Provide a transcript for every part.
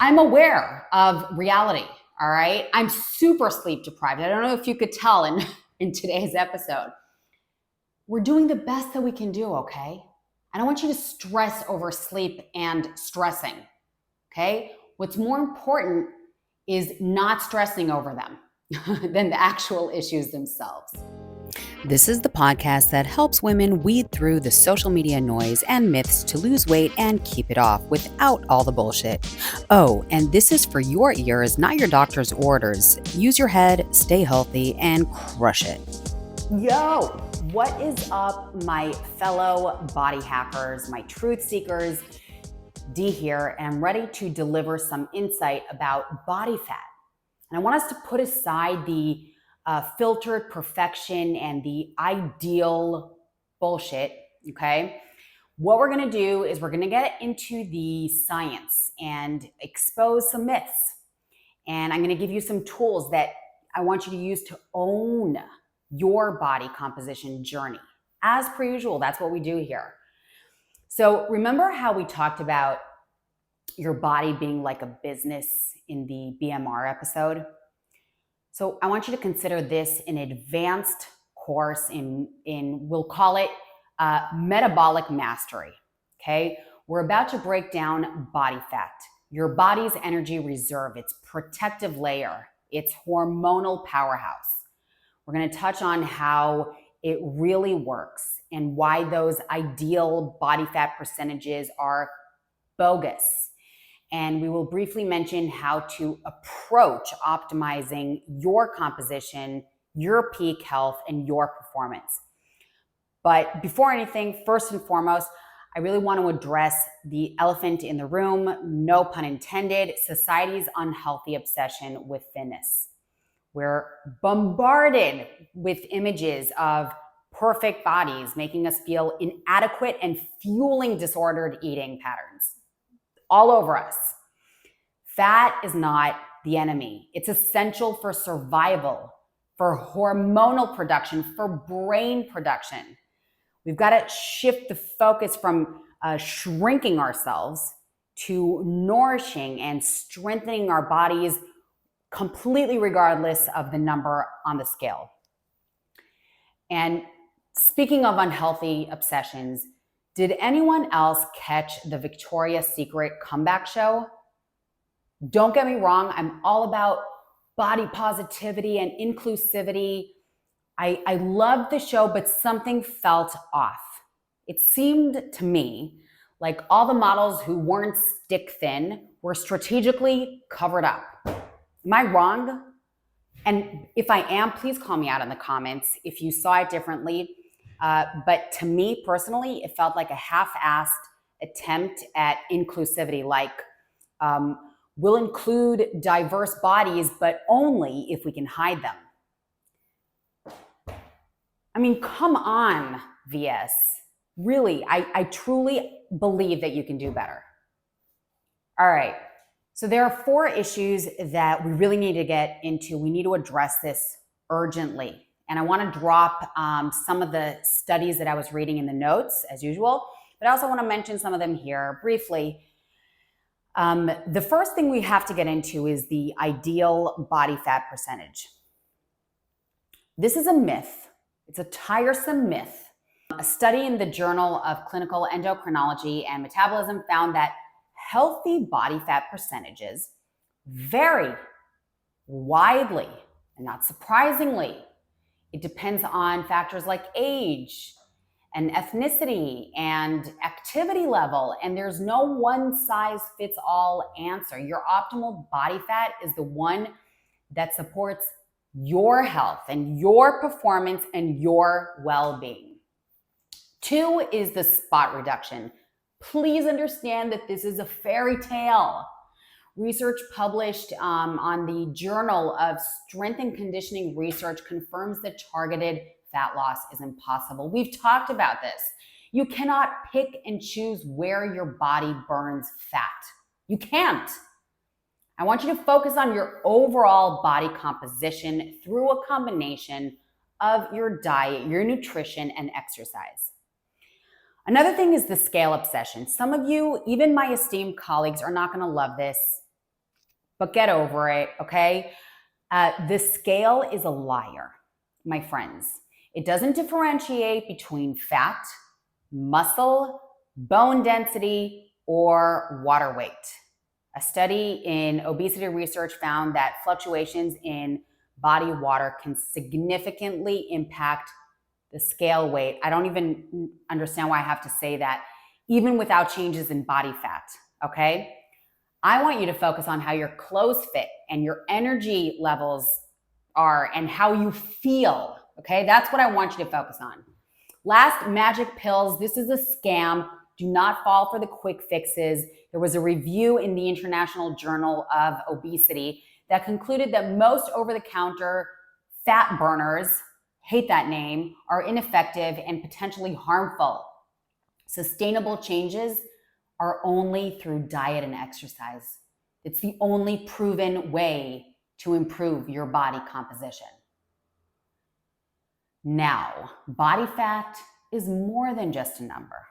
I'm aware of reality, all right? I'm super sleep deprived. I don't know if you could tell in today's episode. We're doing the best that we can do, okay? I don't want you to stress over sleep and stressing, okay? What's more important is not stressing over them than the actual issues themselves. This is the podcast that helps women weed through the social media noise and myths to lose weight and keep it off without all the bullshit. Oh, and this is for your ears, not your doctor's orders. Use your head, stay healthy, and crush it. Yo, what is up, my fellow body hackers, my truth seekers? Dee here, and I'm ready to deliver some insight about body fat. And I want us to put aside the filtered perfection and the ideal bullshit, okay? What we're gonna do is we're gonna get into the science and expose some myths. And I'm gonna give you some tools that I want you to use to own your body composition journey. As per usual, that's what we do here. So remember how we talked about your body being like a business in the BMR episode? So I want you to consider this an advanced course in we'll call it metabolic mastery, okay? We're about to break down body fat, your body's energy reserve, its protective layer, its hormonal powerhouse. We're gonna touch on how it really works and why those ideal body fat percentages are bogus. And we will briefly mention how to approach optimizing your composition, your peak health, and your performance. But before anything, first and foremost, I really want to address the elephant in the room, no pun intended, society's unhealthy obsession with thinness. We're bombarded with images of perfect bodies, making us feel inadequate and fueling disordered eating patterns all over us. Fat is not the enemy. It's essential for survival, for hormonal production, for brain production. We've got to shift the focus from shrinking ourselves to nourishing and strengthening our bodies completely regardless of the number on the scale. And speaking of unhealthy obsessions, did anyone else catch the Victoria's Secret comeback show? Don't get me wrong, I'm all about body positivity and inclusivity. I loved the show, but something felt off. It seemed to me like all the models who weren't stick thin were strategically covered up. Am I wrong? And if I am, please call me out in the comments if you saw it differently. But to me personally, it felt like a half-assed attempt at inclusivity, like we'll include diverse bodies, but only if we can hide them. I mean, come on, VS. Really, I truly believe that you can do better. All right, so there are 4 issues that we really need to get into. We need to address this urgently. And I want to drop some of the studies that I was reading in the notes, as usual, but I also want to mention some of them here briefly. The first thing we have to get into is the ideal body fat percentage. This is a myth. It's a tiresome myth. A study in the Journal of Clinical Endocrinology and Metabolism found that healthy body fat percentages vary widely, and not surprisingly. It depends on factors like age and ethnicity and activity level, and there's no one size fits all answer. Your optimal body fat is the one that supports your health and your performance and your well-being. 2 is the spot reduction. Please understand that this is a fairy tale. Research published on the Journal of Strength and Conditioning Research confirms that targeted fat loss is impossible. We've talked about this. You cannot pick and choose where your body burns fat. You can't. I want you to focus on your overall body composition through a combination of your diet, your nutrition, and exercise. Another thing is the scale obsession. Some of you, even my esteemed colleagues, are not going to love this. but get over it, okay? The scale is a liar, my friends. It doesn't differentiate between fat, muscle, bone density, or water weight. A study in obesity research found that fluctuations in body water can significantly impact the scale weight. I don't even understand why I have to say that, even without changes in body fat, okay? I want you to focus on how your clothes fit and your energy levels are and how you feel, okay? That's what I want you to focus on. Last, magic pills. This is a scam. Do not fall for the quick fixes. There was a review in the International Journal of Obesity that concluded that most over-the-counter fat burners, hate that name, are ineffective and potentially harmful. Sustainable changes are only through diet and exercise. It's the only proven way to improve your body composition. Now, body fat is more than just a number.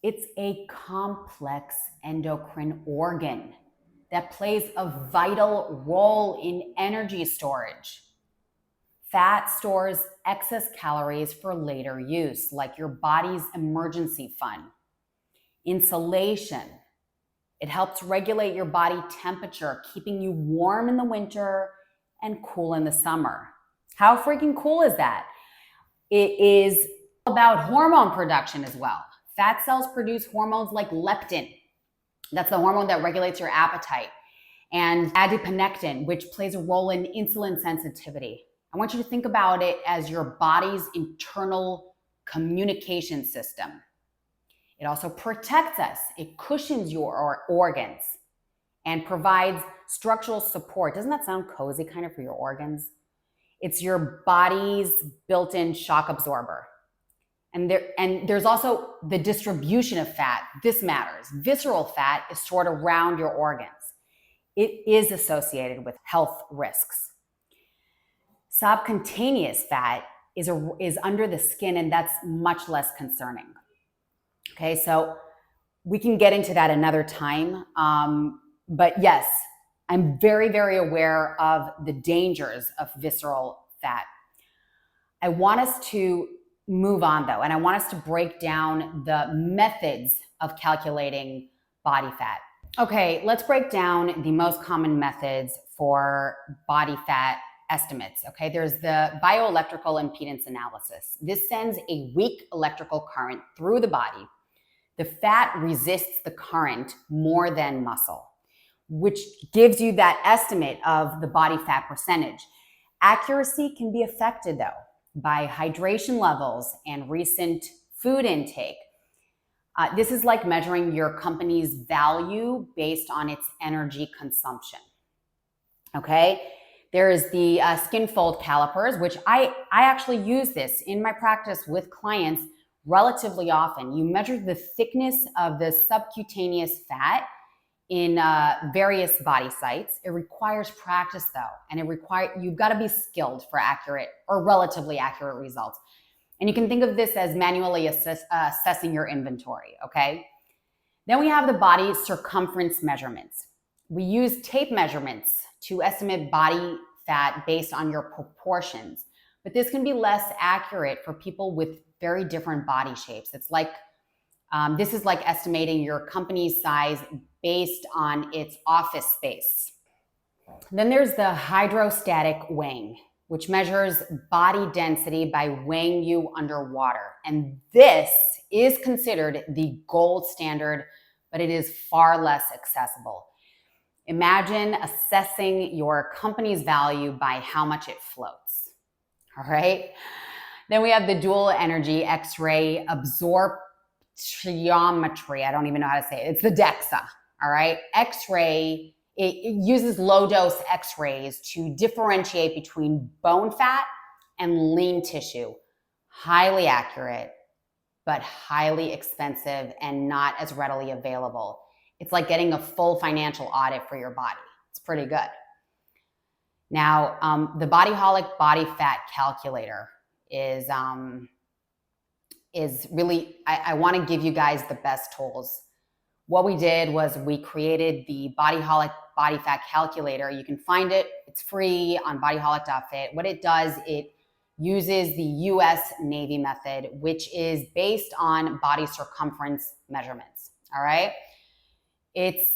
It's a complex endocrine organ that plays a vital role in energy storage. Fat stores excess calories for later use, like your body's emergency fund. Insulation. It helps regulate your body temperature, keeping you warm in the winter and cool in the summer. How freaking cool is that? It is about hormone production as well. Fat cells produce hormones like leptin. That's the hormone that regulates your appetite. And adiponectin, which plays a role in insulin sensitivity. I want you to think about it as your body's internal communication system. It also protects us. It cushions your organs and provides structural support. Doesn't that sound cozy kind of for your organs? It's your body's built-in shock absorber. And there's also the distribution of fat. This matters. Visceral fat is stored around your organs. It is associated with health risks. Subcutaneous fat is under the skin, and that's much less concerning. Okay, so we can get into that another time. But yes, I'm very, very aware of the dangers of visceral fat. I want us to move on though, and I want us to break down the methods of calculating body fat. Okay, let's break down the most common methods for body fat estimates. Okay, there's the bioelectrical impedance analysis. This sends a weak electrical current through the body. The fat resists the current more than muscle, which gives you that estimate of the body fat percentage. Accuracy can be affected though by hydration levels and recent food intake. This is like measuring your company's value based on its energy consumption. Okay, there is the skin fold calipers, which I actually use this in my practice with clients relatively often. You measure the thickness of the subcutaneous fat in various body sites. It requires practice though, and you've got to be skilled for accurate or relatively accurate results. And you can think of this as manually assessing your inventory, okay? Then we have the body circumference measurements. We use tape measurements to estimate body fat based on your proportions, but this can be less accurate for people with very different body shapes. It's like, this is like estimating your company's size based on its office space. Then there's the hydrostatic weighing, which measures body density by weighing you underwater. And this is considered the gold standard, but it is far less accessible. Imagine assessing your company's value by how much it floats, all right? Then we have the dual energy X-ray absorptiometry. I don't even know how to say it. It's the DEXA, all right? X-ray, it uses low-dose X-rays to differentiate between bone fat and lean tissue. Highly accurate, but highly expensive and not as readily available. It's like getting a full financial audit for your body. It's pretty good. Now, the Bodyholic body fat calculator is really, I want to give you guys the best tools. what we did was we created the Bodyholic body fat calculator. You can find it. It's free on bodyholic.fit. What it does, it uses the US Navy method, which is based on body circumference measurements. All right. It's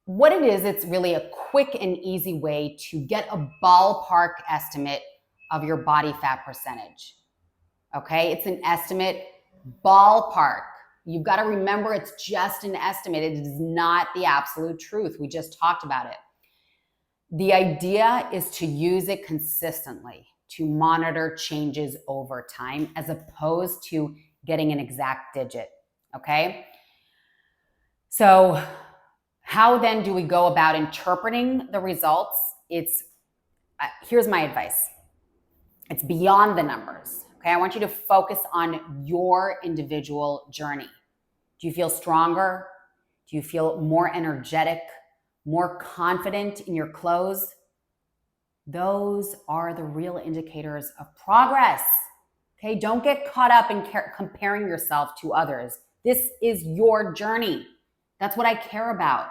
really a quick and easy way to get a ballpark estimate of your body fat percentage. Okay. It's an estimate, ballpark. You've got to remember it's just an estimate. It is not the absolute truth. We just talked about it. The idea is to use it consistently to monitor changes over time as opposed to getting an exact digit, okay? So how then do we go about interpreting the results? Here's my advice. It's beyond the numbers, okay? I want you to focus on your individual journey. Do you feel stronger? Do you feel more energetic, more confident in your clothes? Those are the real indicators of progress. Okay, don't get caught up in comparing yourself to others. This is your journey. That's what I care about.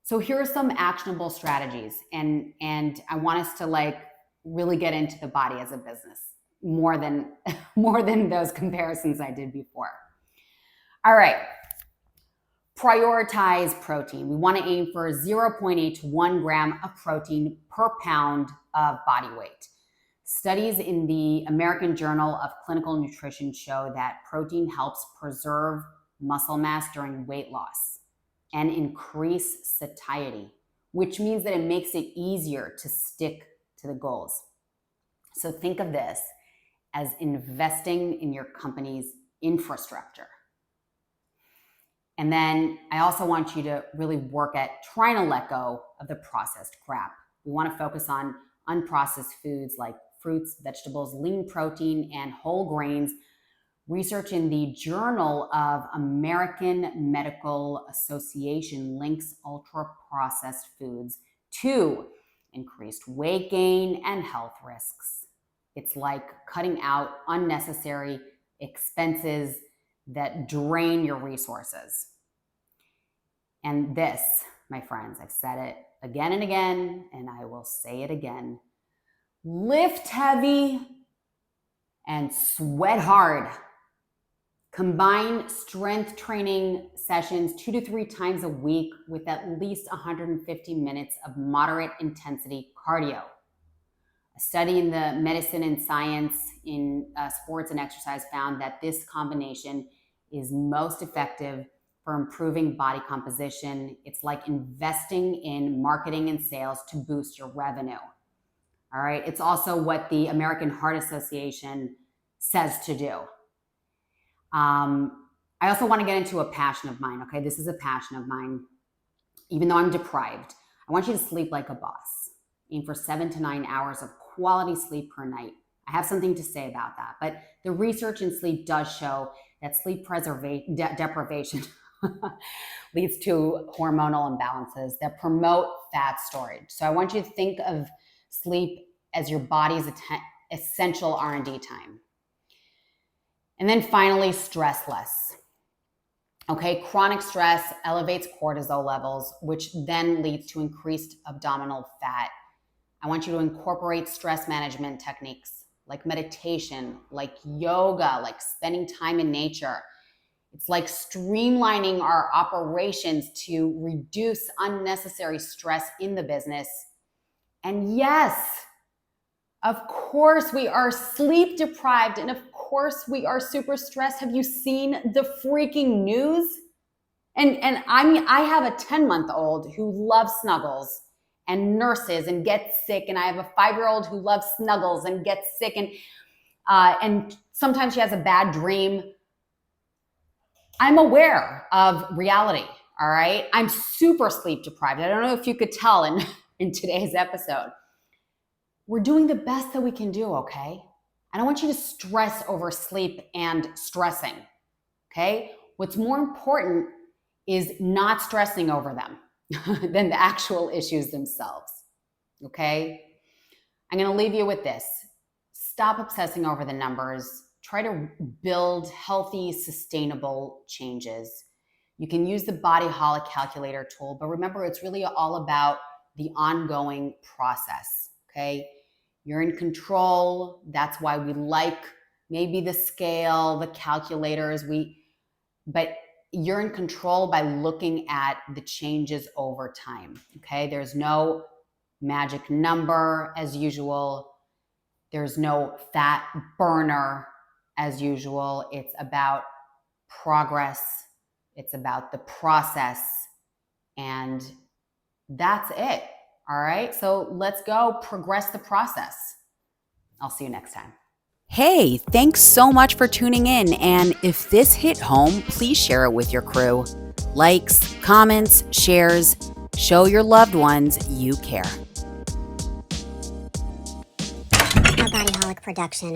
So here are some actionable strategies, and I want us to really get into the body as a business more than those comparisons I did before. All right. Prioritize protein. We want to aim for 0.8 to 1 gram of protein per pound of body weight. Studies in the American Journal of Clinical Nutrition show that protein helps preserve muscle mass during weight loss and increase satiety, which means that it makes it easier to stick to the goals. So think of this as investing in your company's infrastructure. And then I also want you to really work at trying to let go of the processed crap. We want to focus on unprocessed foods like fruits, vegetables, lean protein, and whole grains. Research in the Journal of American Medical Association links ultra-processed foods to increased weight gain and health risks. It's like cutting out unnecessary expenses that drain your resources. And this, my friends, I've said it again and again, and I will say it again. Lift heavy and sweat hard. Combine strength training sessions 2 to 3 times a week with at least 150 minutes of moderate intensity cardio. A study in the Medicine and Science in Sports and Exercise found that this combination is most effective for improving body composition. It's like investing in marketing and sales to boost your revenue. All right. It's also what the American Heart Association says to do. I also want to get into a passion of mine. Okay. This is a passion of mine. Even though I'm deprived, I want you to sleep like a boss. Aim for 7 to 9 hours of quality sleep per night. I have something to say about that, but the research in sleep does show that sleep deprivation leads to hormonal imbalances that promote fat storage. So I want you to think of sleep as your body's essential R&D time. And then finally, stress less. Okay, chronic stress elevates cortisol levels, which then leads to increased abdominal fat. I want you to incorporate stress management techniques like meditation, like yoga, like spending time in nature. It's like streamlining our operations to reduce unnecessary stress in the business. And yes, of course we are sleep deprived, and of course we are super stressed. Have you seen the freaking news? And I have a 10-month-old who loves snuggles and nurses and gets sick, and I have a 5-year-old who loves snuggles and gets sick, and sometimes she has a bad dream. I'm aware of reality, all right? I'm super sleep deprived. I don't know if you could tell in today's episode. We're doing the best that we can do, okay? I don't want you to stress over sleep and stressing, okay? What's more important is not stressing over them than the actual issues themselves, okay? I'm gonna leave you with this. Stop obsessing over the numbers. Try to build healthy, sustainable changes. You can use the Bodyholic calculator tool, but remember, it's really all about the ongoing process, okay? You're in control. That's why we like maybe the scale, the calculators, but you're in control by looking at the changes over time, okay? There's no magic number as usual. There's no fat burner as usual. It's about progress. It's about the process. And that's it. All right. So let's go progress the process. I'll see you next time. Hey, thanks so much for tuning in. And if this hit home, please share it with your crew. Likes, comments, shares. Show your loved ones you care. A Bodyholic production.